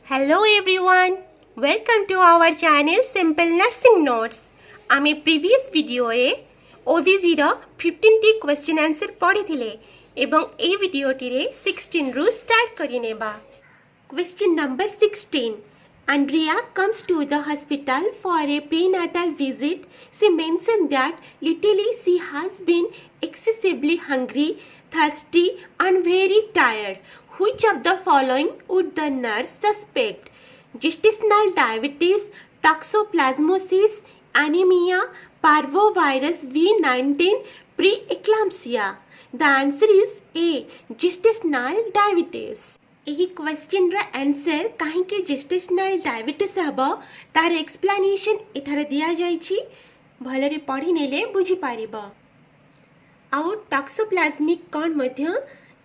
Hello everyone, welcome to our channel Simple Nursing Notes. आमे previous video रे OBG रो 15 question answer पढ़ी थिले एवं ए वीडियो रे 16 रु स्टार्ट करी नेबा. Question number 16. Andrea comes to the hospital for a prenatal visit. She mentioned that lately she has been excessively hungry, thirsty and very tired. Which of the following would the nurse suspect? Gestational diabetes, toxoplasmosis, anemia, parvovirus V19, preeclampsia. The answer is A. Gestational diabetes. यही question रा answer काहे के gestational diabetes हबो तार explanation एठारे दिया जाई छी. भलरे पढ़ी नेले बुझी पारिबो. आउ टॉक्सोप्लाज्मिक कोन मध्य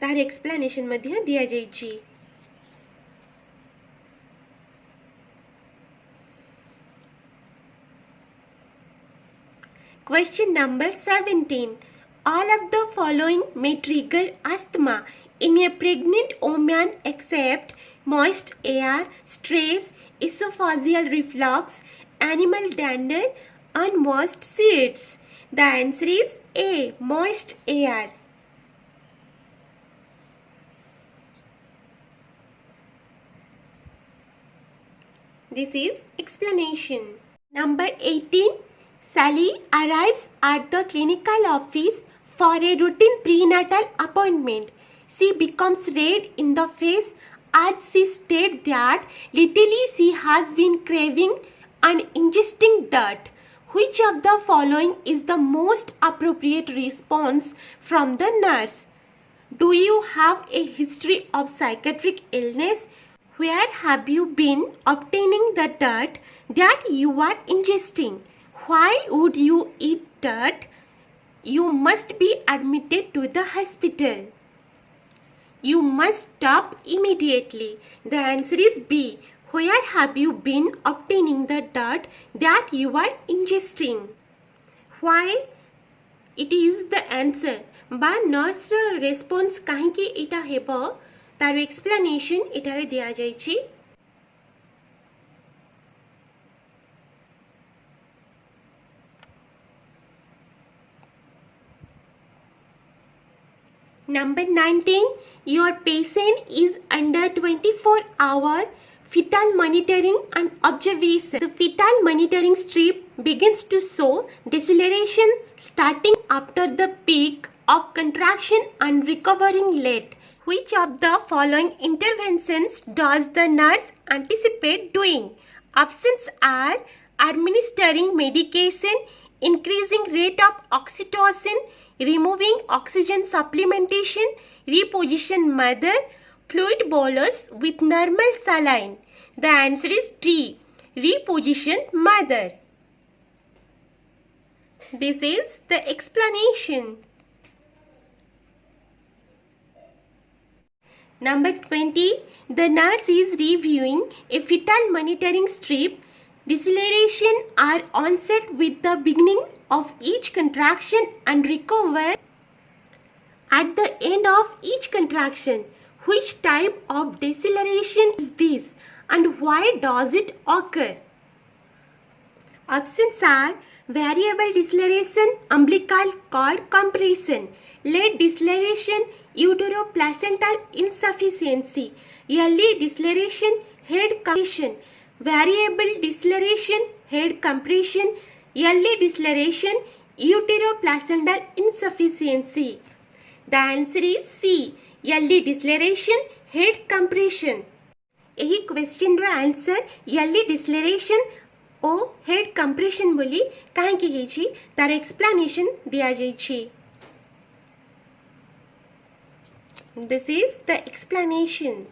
तार एक्सप्लेनेशन मध्य दिया जाई छी. Question number 17. All of the following may trigger asthma in a pregnant woman except moist air, stress, esophageal reflux, animal dander, unwashed seeds. The answer is A. Moist air. This is explanation. Number 18. Sally arrives at the clinical office for a routine prenatal appointment. She becomes red in the face as she states that lately she has been craving and ingesting dirt. Which of the following is the most appropriate response from the nurse? Do you have a history of psychiatric illness? Where have you been obtaining the dirt that you are ingesting? Why would you eat dirt? You must be admitted to the hospital. You must stop immediately. The answer is B. Where have you been obtaining the dirt that you are ingesting? Why? It is the answer. Ba nurse response kahinki ita hebo tar explanation itare diya jai chi. Number 19. Your patient is under 24-hour fetal monitoring and observation. The fetal monitoring strip begins to show deceleration starting after the peak of contraction and recovering late. Which of the following interventions does the nurse anticipate doing? Options are administering medication, increasing rate of oxytocin, removing oxygen supplementation, reposition mother, fluid bolus with normal saline. The answer is D. Reposition mother. This is the explanation. Number 20. The nurse is reviewing a fetal monitoring strip. Deceleration are onset with the beginning of each contraction and recover at the end of each contraction. Which type of deceleration is this and why does it occur? Options are variable deceleration, umbilical cord compression, late deceleration, uteroplacental insufficiency, early deceleration, head compression, variable deceleration, head compression, early deceleration, uteroplacental insufficiency. The answer is C. Early deceleration, head compression. यही question रा answer early deceleration ओ head compression बोली काहे की हे छी तार explanation दिया जाई छी. This is the explanation.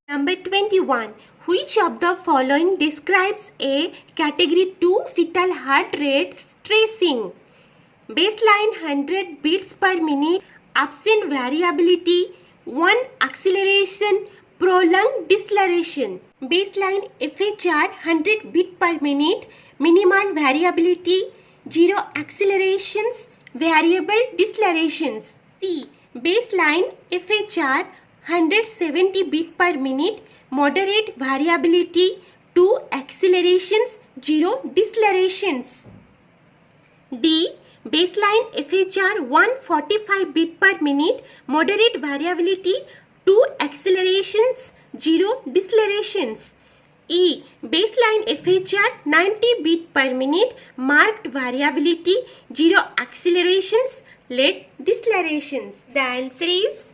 Number 21. Which of the following describes a category 2 fetal heart rate stressing? Baseline 100 beats per minute, absent variability, 1 acceleration, prolonged deceleration. Baseline FHR 100 beat per minute, minimal variability, 0 accelerations, variable decelerations. C. Baseline FHR 170 beat per minute, moderate variability, 2 accelerations, 0 decelerations. D. Baseline FHR 145 beat per minute, moderate variability, 2 accelerations, 0 decelerations. E. Baseline FHR 90 beat per minute, marked variability, 0 accelerations, late decelerations. The answer is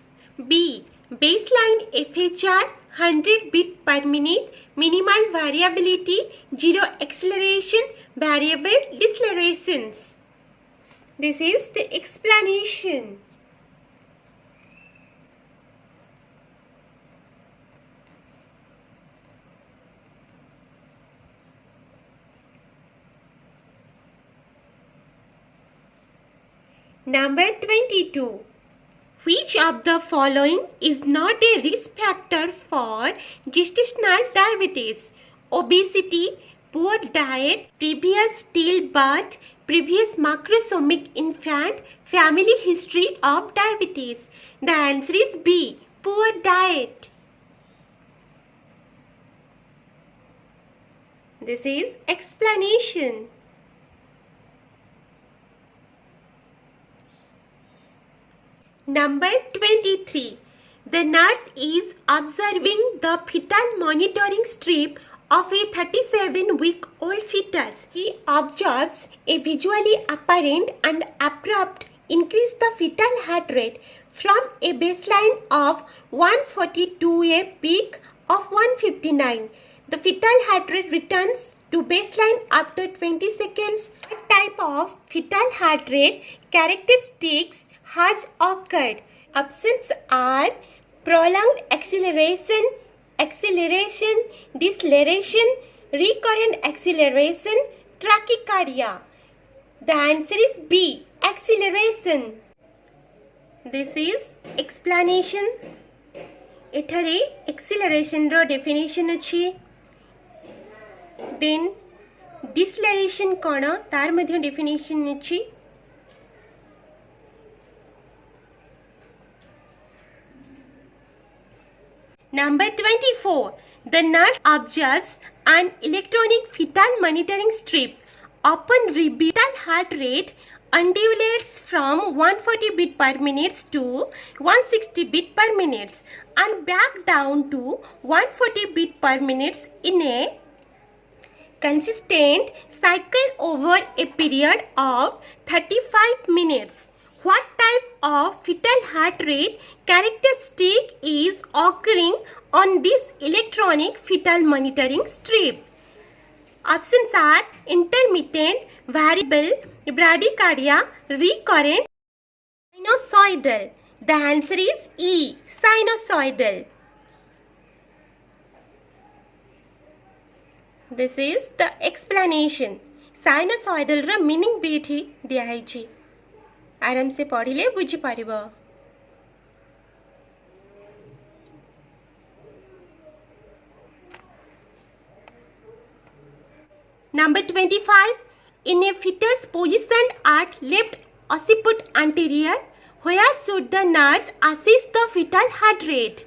B. Baseline FHR 100 beat per minute, minimal variability, 0 acceleration, variable decelerations. This is the explanation. Number 22. Which of the following is not a risk factor for gestational diabetes? Obesity, poor diet, previous stillbirth, previous macrosomic infant, family history of diabetes. The answer is B. Poor diet. This is explanation. Number 23. The nurse is observing the fetal monitoring strip of a 37-week-old fetus. He observes a visually apparent and abrupt increase the fetal heart rate from a baseline of 140 to a peak of 159. The fetal heart rate returns to baseline after 20 seconds. What type of fetal heart rate characteristics has occurred? Options are prolonged acceleration, deceleration, recurrent acceleration, tachycardia. The answer is B. Acceleration. This is explanation. एठारे acceleration रो definition अछि. Then deceleration कौन तार मध्य definition अछि. Number 24. The nurse observes an electronic fetal monitoring strip. Upon reading, fetal heart rate undulates from 140 beat per minute to 160 beat per minute and back down to 140 beat per minute in a consistent cycle over a period of 35 minutes. What type of fetal heart rate characteristic is occurring on this electronic fetal monitoring strip? Options are intermittent, variable, bradycardia, recurrent, sinusoidal. The answer is E. Sinusoidal. This is the explanation. Sinusoidal रा meaning भी एठी दिया है जी. आराम से पढ़िले बुझी पारिबो. Number 25. In a fetus positioned at left occiput anterior, where should the nurse assess the fetal heart rate?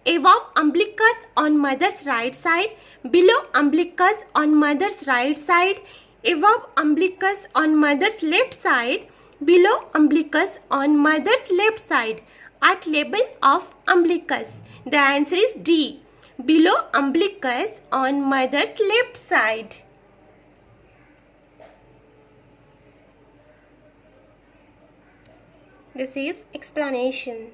Above umbilicus on mother's right side, below umbilicus on mother's right side, above umbilicus on mother's left side, below umbilicus on mother's left side, at level of umbilicus. The answer is D. Below umbilicus on mother's left side. This is explanation.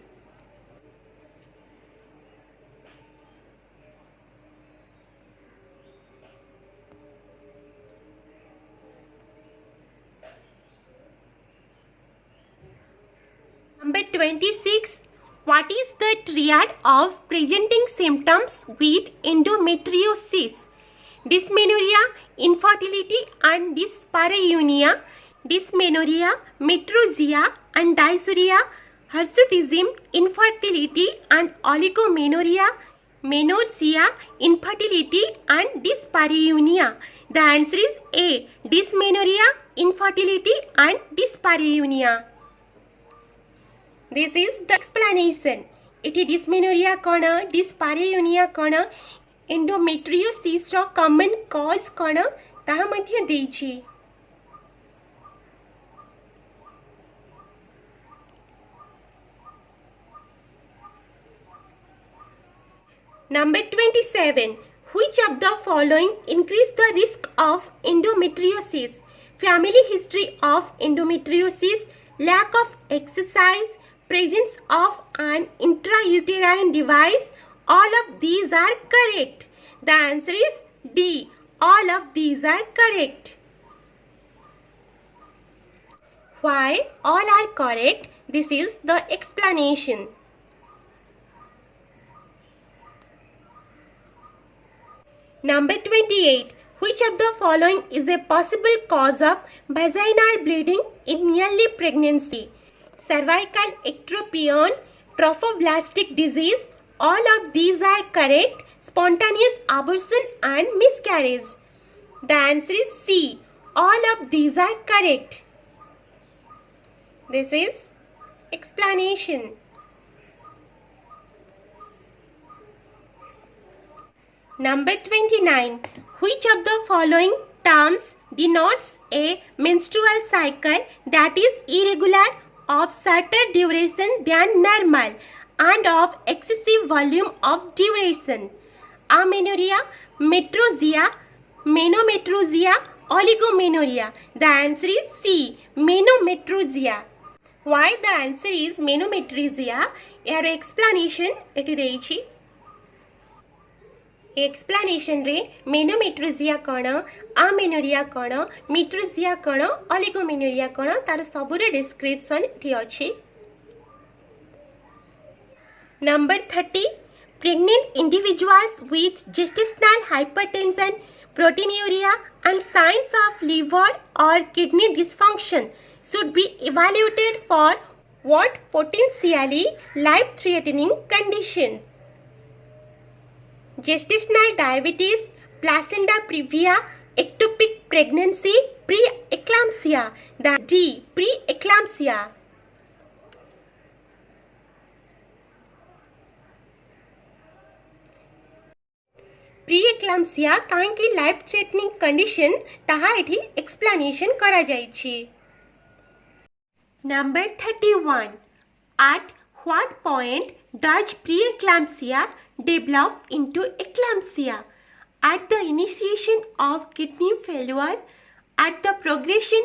Number 26. What is the triad of presenting symptoms with endometriosis? Dysmenorrhea, infertility and dyspareunia, dysmenorrhea, metrorrhea and dysuria, hirsutism, infertility and oligomenorrhea, Menorrhagia, infertility and dyspareunia. The answer is A. Dysmenorrhea, infertility and dyspareunia. This is the explanation. It is dysmenorrhea कौन, dyspareunia कौन, endometriosis रो common cause कौन ताहा मध्य देइछि. Number 27. Which of the following increase the risk of endometriosis? Family history of endometriosis, lack of exercise, presence of an intrauterine device. All of these are correct. The answer is D. All of these are correct. Why all are correct? This is the explanation. Number 28. Which of the following is a possible cause of vaginal bleeding in early pregnancy? Cervical ectropion, trophoblastic disease. All of these are correct. Spontaneous abortion and miscarriage. The answer is C. All of these are correct. This is explanation. Number 29. Which of the following terms denotes a menstrual cycle that is irregular, of shorter duration than normal, and of excessive volume of duration? Amenorrhea, metrorrhagia, menometrorrhagia, oligomenorrhea. The answer is C. Menometrorrhagia. Why the answer is menometrorrhagia? यार explanation eighty देइछि. Explanation रे मेनोमेट्रोजिया कौन, आमेनोरिया कौन, मेट्रोजिया कौन, oligomenorrhoea कौन तार सबुर description एठी अछि. Number 30. Pregnant individuals with gestational hypertension, proteinuria and signs of liver or kidney dysfunction should be evaluated for what potentially life-threatening condition? Gestational diabetes, placenta previa, ectopic pregnancy, pre-eclampsia. The D. Pre-eclampsia. Pre-eclampsia काहेकि life threatening condition ताहा एठी explanation करा जाइछि. Number 31. At what point does pre-eclampsia develop into eclampsia? At the initiation of kidney failure, at the progression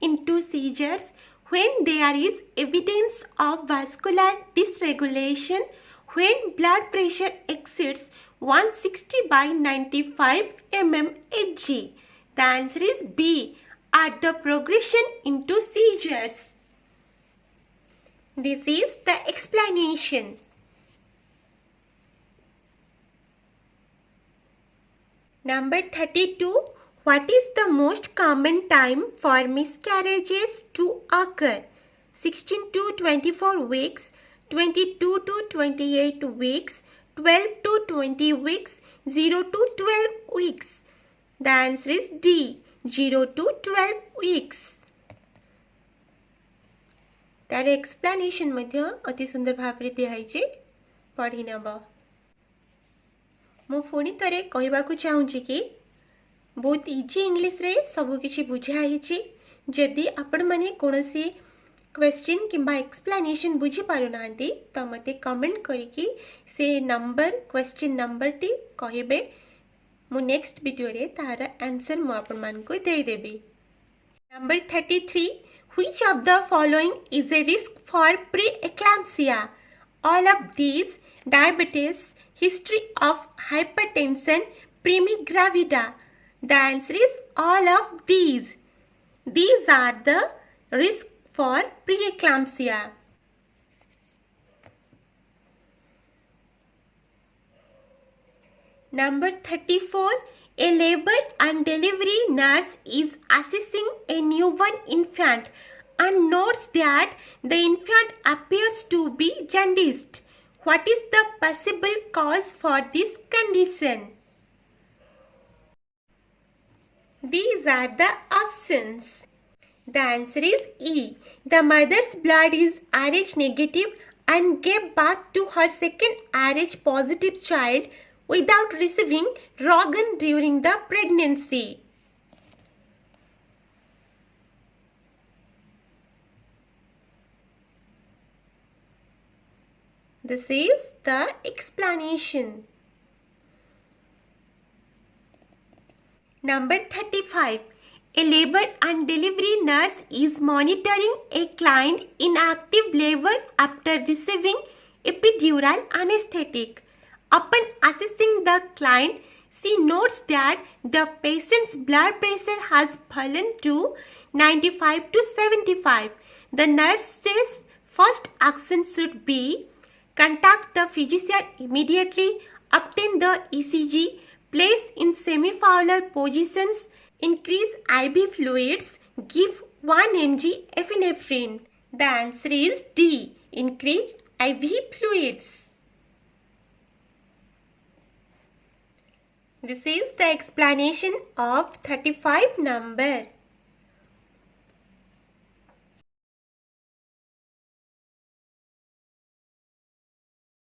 into seizures, when there is evidence of vascular dysregulation, when blood pressure exceeds 160/95 mmHg. The answer is B. At the progression into seizures. This is the explanation. Number 32. What is the most common time for miscarriages to occur? 16 to 24 weeks, 22 to 28 weeks, 12 to 20 weeks, 0 to 12 weeks. The answer is D. 0 to 12 weeks. तार explanation मध्य अति सुंदर भाव दिखाई पढ़ी नब. मु पुणी थे कहवाक चाहूँगी कि बहुत इजी इंग्लिश रे सब किछि बुझाई. जदि आपण माने कोनोसी क्वेश्चन किंबा एक्सप्लेनेशन बुझी पारु नांती तो मते कमेंट करिकि से नंबर क्वेश्चन नंबर टी कहिबे. मु नेक्स्ट वीडियो रे तार आंसर मु आपण मान को दे देबी. Number 33. Which of the following is a risk for pre-eclampsia? All of these: diabetes, history of hypertension, primigravida. The answer is all of these. These are the risk for pre-eclampsia. Number 34. A labor and delivery nurse is assessing a newborn infant and notes that the infant appears to be jaundiced. What is the possible cause for this condition? These are the options. The answer is E. The mother's blood is Rh negative and gave birth to her second Rh positive child without receiving Rogan during the pregnancy. This is the explanation. Number 35. A labor and delivery nurse is monitoring a client in active labor after receiving epidural anesthetic. Upon assessing the client, she notes that the patient's blood pressure has fallen to 95 to 75. The nurse says first action should be contact the physician immediately, obtain the ECG, place in semi-fowler positions, increase IV fluids, give 1 mg epinephrine. The answer is D. Increase IV fluids. This is the explanation of 35 number.